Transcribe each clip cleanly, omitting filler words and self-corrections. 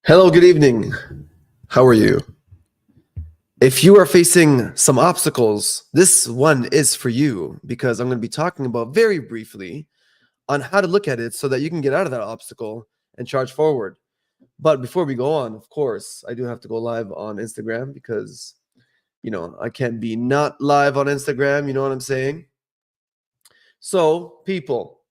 Hello, good evening. How are you? If you are facing some obstacles, this one is for you because I'm going to be talking about very briefly on how to look at it so that you can get out of that obstacle and charge forward. But before we go on, of course, I do have to go live on Instagram because, I can't be not live on Instagram. You know what I'm saying? So, people,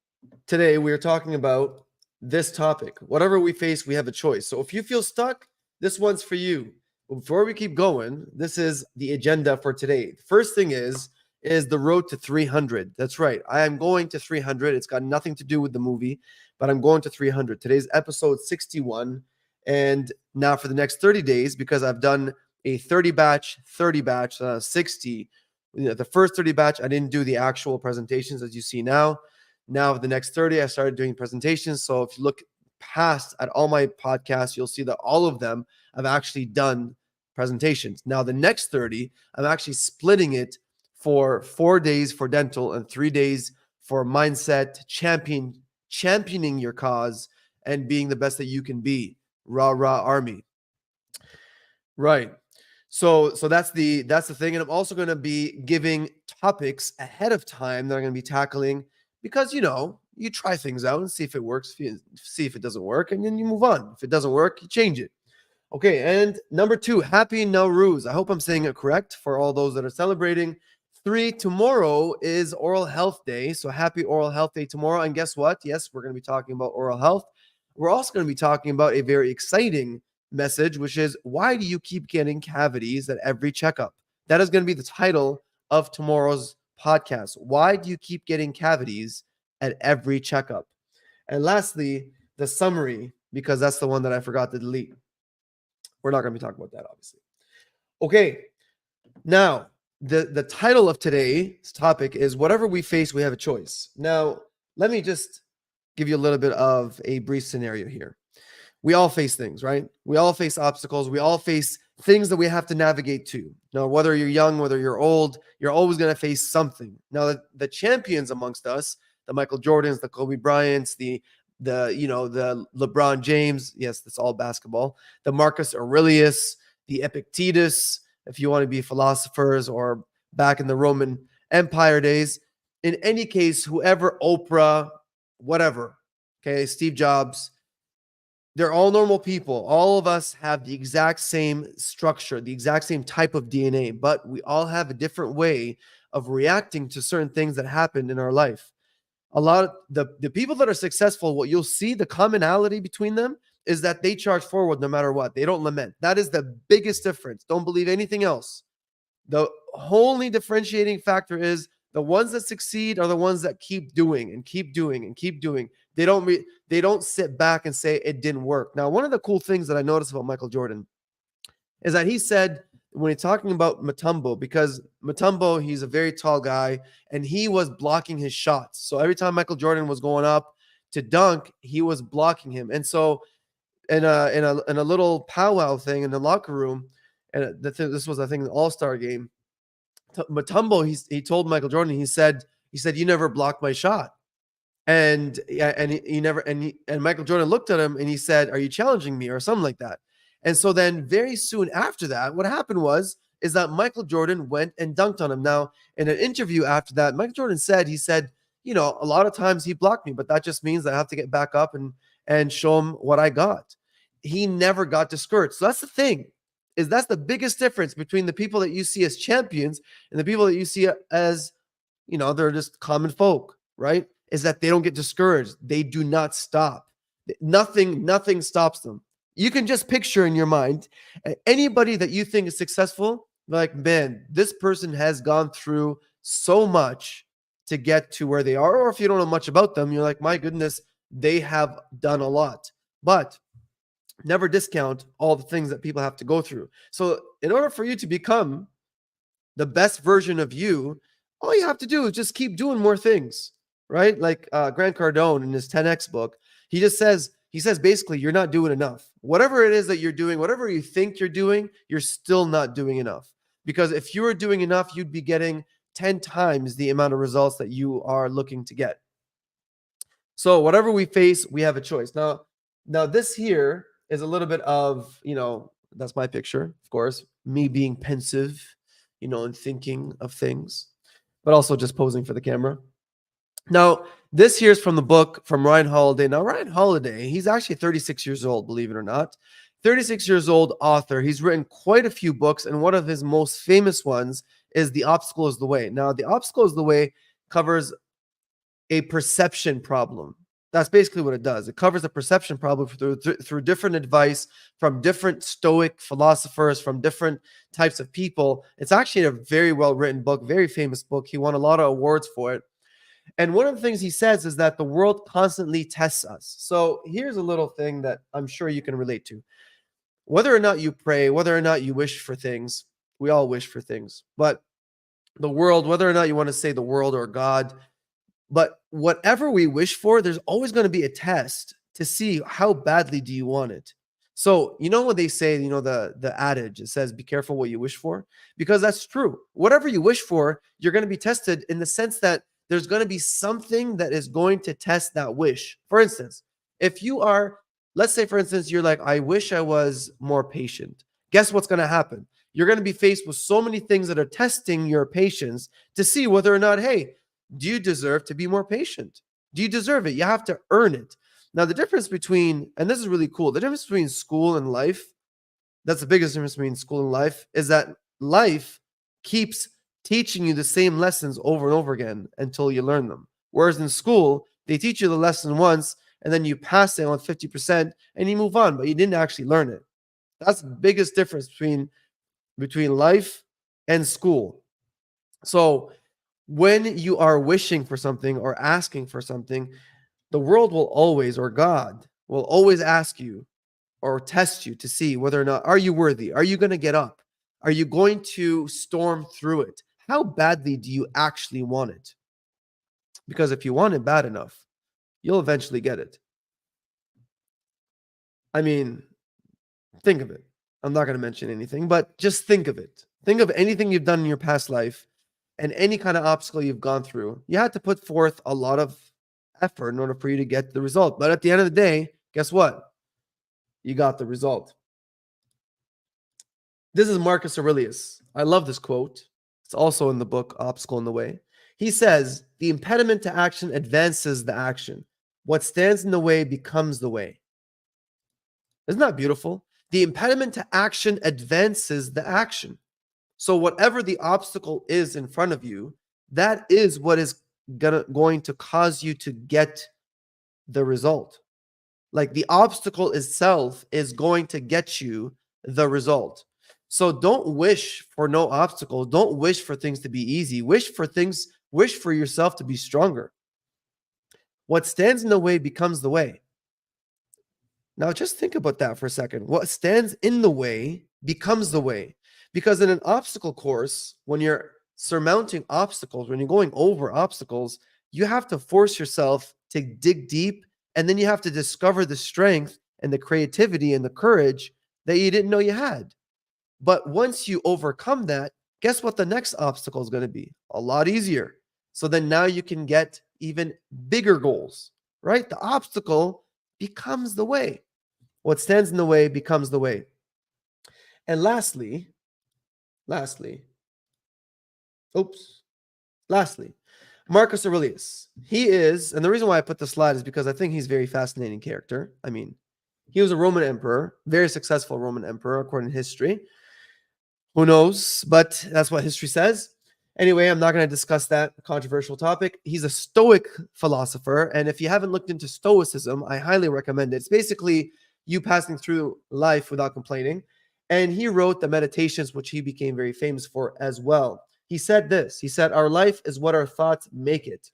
today we are talking about this topic. Whatever we face, we have a choice. So if you feel stuck, this one's for you. But before we keep going, this is the agenda for today. First thing is the road to 300. That's right. I am going to 300. It's got nothing to do with the movie, but I'm going to 300. Today's episode 61. And now for the next 30 days, because I've done a 30 batch, 60. The first 30 batch, I didn't do the actual presentations as you see now. Now, the next 30, I started doing presentations. So if you look past at all my podcasts, you'll see that all of them I've actually done presentations. Now, the next 30, I'm actually splitting it for 4 days for dental and 3 days for mindset, championing your cause and being the best that you can be. Rah rah army. Right. So that's the thing. And I'm also going to be giving topics ahead of time that I'm going to be tackling because you try things out and see if it works, see if it doesn't work, and then you move on. If it doesn't work, you change it. Okay, and number 2, Happy Nowruz. I hope I'm saying it correct for all those that are celebrating. 3, tomorrow is Oral Health Day, so happy Oral Health Day tomorrow. And guess what? Yes, we're going to be talking about oral health. We're also going to be talking about a very exciting message, which is why do you keep getting cavities at every checkup? That is going to be the title of tomorrow's podcast. Why do you keep getting cavities at every checkup? And lastly, the summary, because that's the one that I forgot to delete. We're not going to be talking about that, obviously. Okay, now the title of today's topic is whatever we face, we have a choice. Now, let me just give you a little bit of a brief scenario here. We all face things, right? We all face obstacles. We all face things that we have to navigate to. Now, whether you're young, whether you're old, you're always going to face something. Now, the champions amongst us, the Michael Jordans, the Kobe Bryants, the LeBron James, yes, that's all basketball, the Marcus Aurelius, the Epictetus, if you want to be philosophers, or back in the Roman Empire days. In any case, whoever, Oprah, whatever, okay, Steve Jobs, they're all normal people. All of us have the exact same structure, the exact same type of DNA, but we all have a different way of reacting to certain things that happen in our life. A lot of the people that are successful, what you'll see, the commonality between them is that they charge forward no matter what. They don't lament. That is the biggest difference. Don't believe anything else. The only differentiating factor is the ones that succeed are the ones that keep doing and keep doing and keep doing. They don't sit back and say it didn't work. Now, one of the cool things that I noticed about Michael Jordan is that he said when he's talking about Mutombo, because Mutombo, he's a very tall guy and he was blocking his shots. So every time Michael Jordan was going up to dunk, he was blocking him. And so in a little powwow thing in the locker room, and this was, I think, an All-Star game, Mutombo, he told Michael Jordan, he said, you never blocked my shot. And he never, and Michael Jordan looked at him and he said, are you challenging me, or something like that? And so then very soon after that, what happened is that Michael Jordan went and dunked on him. Now, in an interview after that, Michael Jordan said, a lot of times he blocked me, but that just means that I have to get back up and show him what I got. He never got discouraged. So that's the thing, is that's the biggest difference between the people that you see as champions and the people that you see as, they're just common folk, right? Is that they don't get discouraged. They do not stop. Nothing stops them. You can just picture in your mind anybody that you think is successful, like, man, this person has gone through so much to get to where they are. Or if you don't know much about them, you're like, my goodness, they have done a lot. But never discount all the things that people have to go through. So in order for you to become the best version of you, all you have to do is just keep doing more things, right? Like Grant Cardone in his 10X book, he says basically, you're not doing enough. Whatever it is that you're doing, whatever you think you're doing, you're still not doing enough. Because if you were doing enough, you'd be getting 10 times the amount of results that you are looking to get. So whatever we face, we have a choice. Now this here is a little bit of, that's my picture, of course, me being pensive, and thinking of things, but also just posing for the camera. Now, this here is from the book from Ryan Holiday. Now, Ryan Holiday, he's actually 36 years old, believe it or not. 36 years old author. He's written quite a few books, and one of his most famous ones is The Obstacle is the Way. Now, The Obstacle is the Way covers a perception problem. That's basically what it does. It covers a perception problem through different advice from different Stoic philosophers, from different types of people. It's actually a very well-written book, very famous book. He won a lot of awards for it. And one of the things he says is that the world constantly tests us. So here's a little thing that I'm sure you can relate to. Whether or not you pray, whether or not you wish for things, we all wish for things. But the world, whether or not you want to say the world or God, but whatever we wish for, there's always going to be a test to see how badly do you want it. So, what they say, the adage, it says, be careful what you wish for, because that's true. Whatever you wish for, you're going to be tested in the sense that there's going to be something that is going to test that wish. For instance, if you are, let's say, for instance, you're like, I wish I was more patient. Guess what's going to happen? You're going to be faced with so many things that are testing your patience to see whether or not, hey, do you deserve to be more patient? Do you deserve it? You have to earn it. Now, the difference between, and this is really cool, the difference between school and life, that's the biggest difference between school and life, is that life keeps teaching you the same lessons over and over again until you learn them. Whereas in school, they teach you the lesson once, and then you pass it on 50% and you move on, but you didn't actually learn it. That's the biggest difference between life and school. So when you are wishing for something or asking for something, the world will always, or God will always ask you or test you to see whether or not, are you worthy? Are you going to get up? Are you going to storm through it? How badly do you actually want it? Because if you want it bad enough, you'll eventually get it. I mean, think of it. I'm not going to mention anything, but just think of it. Think of anything you've done in your past life and any kind of obstacle you've gone through. You had to put forth a lot of effort in order for you to get the result. But at the end of the day, guess what? You got the result. This is Marcus Aurelius. I love this quote. It's also in the book Obstacle in the Way. He says, the impediment to action advances the action. What stands in the way becomes the way. Isn't that beautiful? The impediment to action advances the action. So whatever the obstacle is in front of you, that is what is going to cause you to get the result. Like the obstacle itself is going to get you the result. So don't wish for no obstacles. Don't wish for things to be easy. Wish for yourself to be stronger. What stands in the way becomes the way. Now just think about that for a second. What stands in the way becomes the way. Because in an obstacle course, when you're surmounting obstacles, when you're going over obstacles, you have to force yourself to dig deep, and then you have to discover the strength and the creativity and the courage that you didn't know you had. But once you overcome that, guess what the next obstacle is going to be? A lot easier. So then now you can get even bigger goals, right? The obstacle becomes the way. What stands in the way becomes the way. And lastly, Marcus Aurelius. He is, and the reason why I put the slide is because I think he's a very fascinating character. I mean, he was a Roman emperor, very successful Roman emperor according to history. Who knows? But that's what history says. Anyway, I'm not going to discuss that controversial topic. He's a Stoic philosopher, and if you haven't looked into Stoicism, I highly recommend it. It's basically you passing through life without complaining. And he wrote the Meditations, which he became very famous for as well. He said this. He said, our life is what our thoughts make it.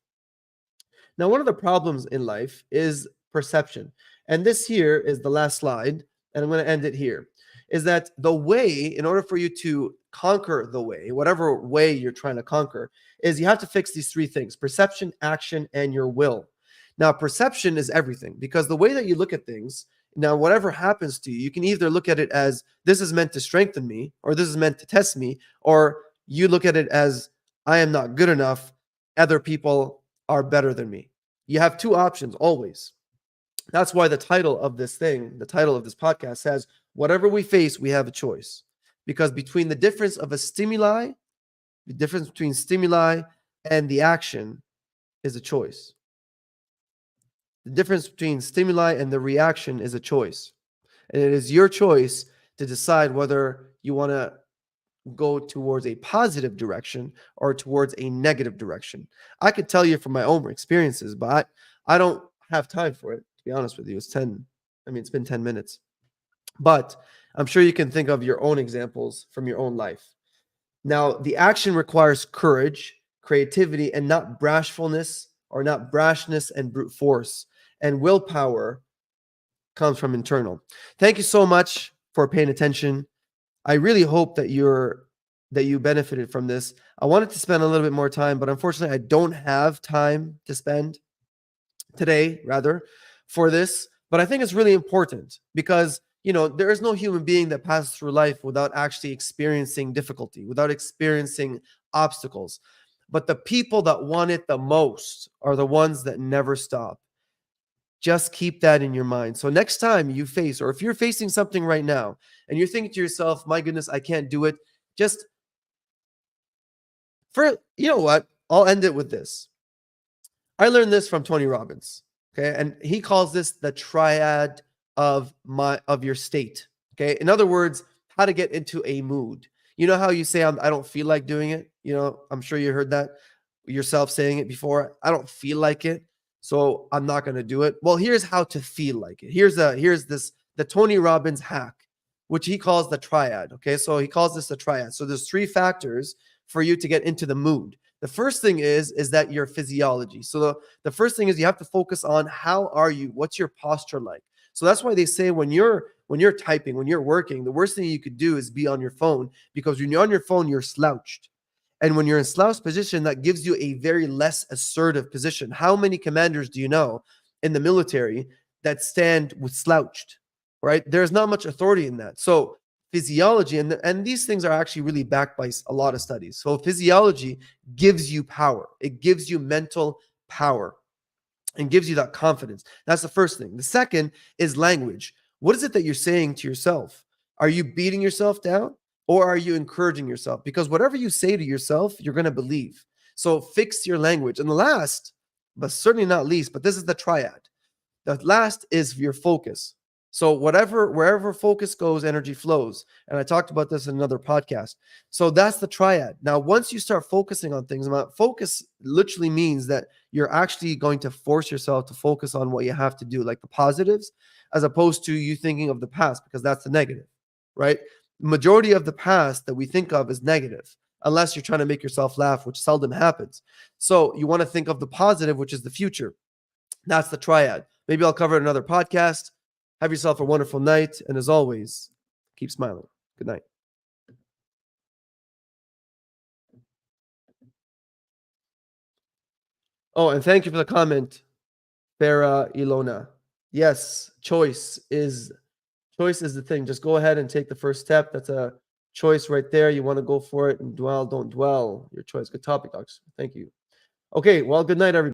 Now, one of the problems in life is perception. And this here is the last slide, and I'm going to end it here, is that the way, in order for you to conquer the way, whatever way you're trying to conquer, is you have to fix these three things: perception, action, and your will. Now, perception is everything, because the way that you look at things, now, whatever happens to you, you can either look at it as this is meant to strengthen me, or this is meant to test me, or you look at it as I am not good enough. Other people are better than me. You have two options always. That's why the title of this podcast says, whatever we face, we have a choice. Because between the difference between stimuli and the action is a choice. The difference between stimuli and the reaction is a choice. And it is your choice to decide whether you want to go towards a positive direction or towards a negative direction. I could tell you from my own experiences, but I don't have time for it, to be honest with you. It's been 10 minutes. But I'm sure you can think of your own examples from your own life. Now, the action requires courage, creativity, and not brashfulness or not brashness and brute force. And willpower comes from internal. Thank you so much for paying attention. I really hope that you benefited from this. I wanted to spend a little bit more time, but unfortunately, I don't have time to spend today, rather, for this. But I think it's really important because there is no human being that passes through life without actually experiencing difficulty, without experiencing obstacles. But the people that want it the most are the ones that never stop. Just keep that in your mind. So next time you face, or if you're facing something right now and you're thinking to yourself, my goodness, I can't do it. You know what? I'll end it with this. I learned this from Tony Robbins. Okay. And he calls this the triad of your state. Okay. In other words, how to get into a mood. You know how you say, I don't feel like doing it. I'm sure you heard that yourself saying it before. I don't feel like it, so I'm not going to do it. Well, here's how to feel like it. Here's the Tony Robbins hack, which he calls the triad. Okay. So he calls this a triad. So there's 3 factors for you to get into the mood. The first thing is that your physiology. So the first thing is you have to focus on how are you? What's your posture like? So that's why they say when you're typing, when you're working, the worst thing you could do is be on your phone, because when you're on your phone, you're slouched. And when you're in slouched position, that gives you a very less assertive position. How many commanders do you know in the military that stand with slouched, right? There's not much authority in that. So physiology, and these things are actually really backed by a lot of studies. So physiology gives you power. It gives you mental power and gives you that confidence. That's the first thing. The second is language. What is it that you're saying to yourself? Are you beating yourself down, or are you encouraging yourself? Because whatever you say to yourself, you're going to believe. So fix your language. And the last, but certainly not least, but this is the triad. The last is your focus. So wherever focus goes, energy flows. And I talked about this in another podcast. So that's the triad. Now, once you start focusing on things, focus literally means that you're actually going to force yourself to focus on what you have to do, like the positives, as opposed to you thinking of the past, because that's the negative, right? The majority of the past that we think of is negative, unless you're trying to make yourself laugh, which seldom happens. So you want to think of the positive, which is the future. That's the triad. Maybe I'll cover it in another podcast. Have yourself a wonderful night. And as always, keep smiling. Good night. Oh, and thank you for the comment, Farah Ilona. Yes, choice is the thing. Just go ahead and take the first step. That's a choice right there. You want to go for it and dwell, don't dwell. Your choice. Good topic, Docs. Thank you. Okay, well, good night, everybody.